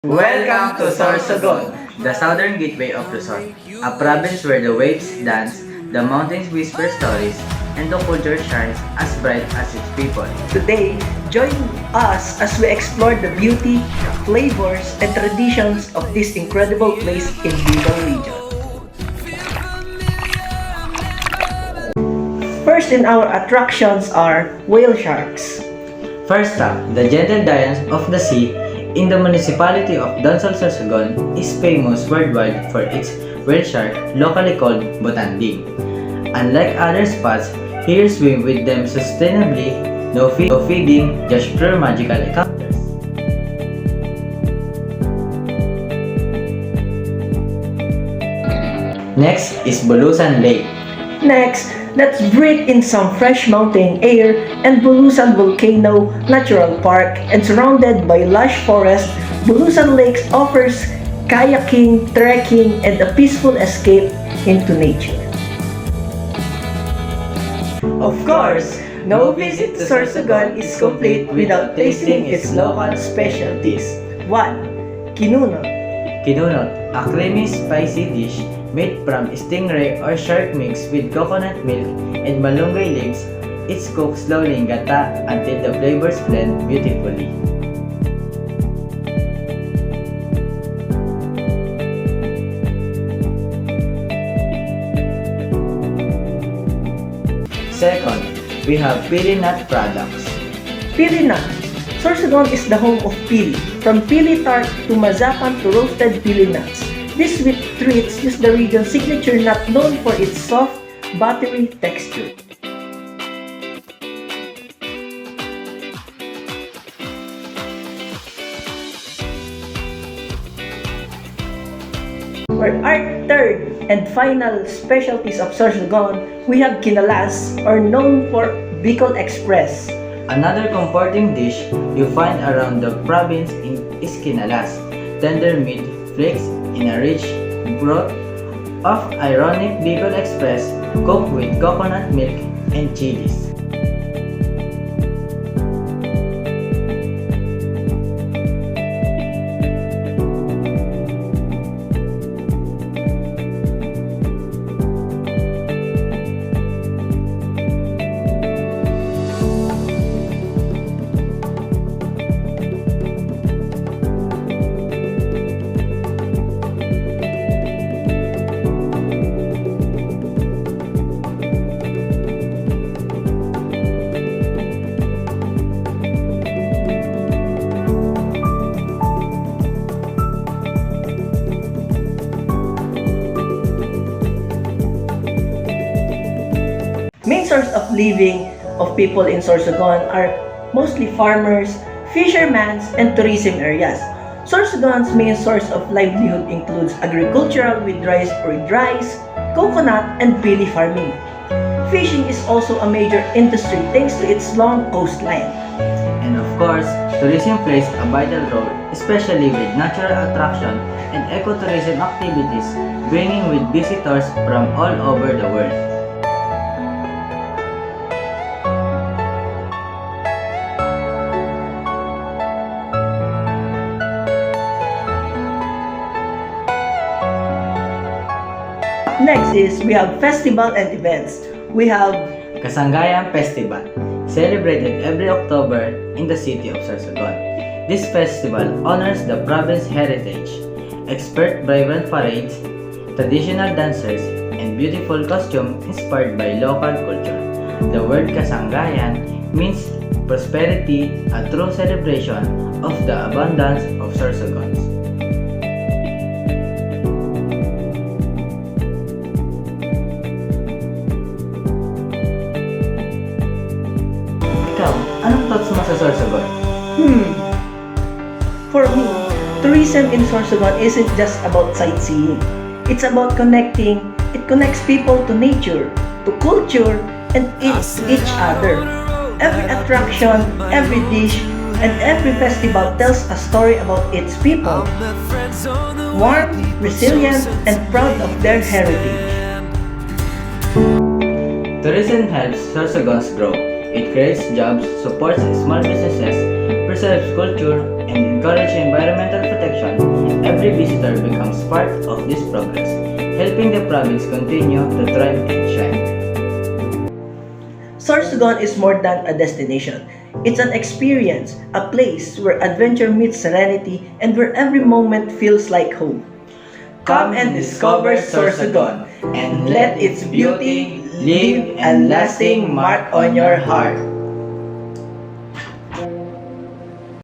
Welcome to Sorsogon, the southern gateway of Luzon, a province where the waves dance, the mountains whisper stories, and the culture shines as bright as its people. Today, join us as we explore the beauty, flavors, and traditions of this incredible place in Bicol region. First in our attractions are whale sharks. First up, the gentle giants of the sea in the municipality of Donsol Sorsogon is famous worldwide for its whale shark, locally called botanding. Unlike other spots, here swim with them sustainably, no feeding, just pure magical encounters. Next is Bulusan Lake. Next, let's breathe in some fresh mountain air and Bulusan Volcano Natural Park, and surrounded by lush forest, Bulusan Lakes offers kayaking, trekking, and a peaceful escape into nature. Of course, no visit to Sorsogon is complete without tasting its local specialties. 1. Kinunot. Kinunot, a creamy spicy dish made from stingray or shark mixed with coconut milk and malunggay leaves. It's cooked slowly in gata until the flavors blend beautifully. Second, we have pili nut products. Pili nut. Sorsogon is the home of pili, from pili tart to mazapan to roasted pili nuts. These sweet treats use the region's signature nut known for its soft, buttery texture. For our third and final specialties of Sorsogon, we have kinalas, or known for Bicol Express. Another comforting dish you find around the province is kinalas, tender meat flakes in a rich broth of ironic Bicol Express cooked with coconut milk and chilies. Main source of living of people in Sorsogon are mostly farmers, fishermen, and tourism areas. Sorsogon's main source of livelihood includes agricultural with rice, coconut, and pili farming. Fishing is also a major industry thanks to its long coastline. And of course, tourism plays a vital role, especially with natural attraction and ecotourism activities, bringing with visitors from all over the world. Next is we have festival and events. We have Kasangayan Festival, celebrated every October in the city of Sorsogon. This festival honors the province's heritage, expert vibrant parades, traditional dancers, and beautiful costumes inspired by local culture. The word Kasangayan means prosperity, a true celebration of the abundance of Sorsogons. Ikaw, anong thoughts mo sa Sorsogon? For me, tourism in Sorsogon isn't just about sightseeing. It's about connecting. It connects people to nature, to culture, and each other. Every attraction, every dish, and every festival tells a story about its people. Warm, resilient, and proud of their heritage. Tourism helps Sorsogons grow. It creates jobs, supports small businesses, preserves culture, and encourage environmental protection, every visitor becomes part of this progress, helping the province continue to thrive and shine. Sorsogon is more than a destination. It's an experience, a place where adventure meets serenity and where every moment feels like home. Come and discover Sorsogon and let its beauty leave a lasting mark on your heart.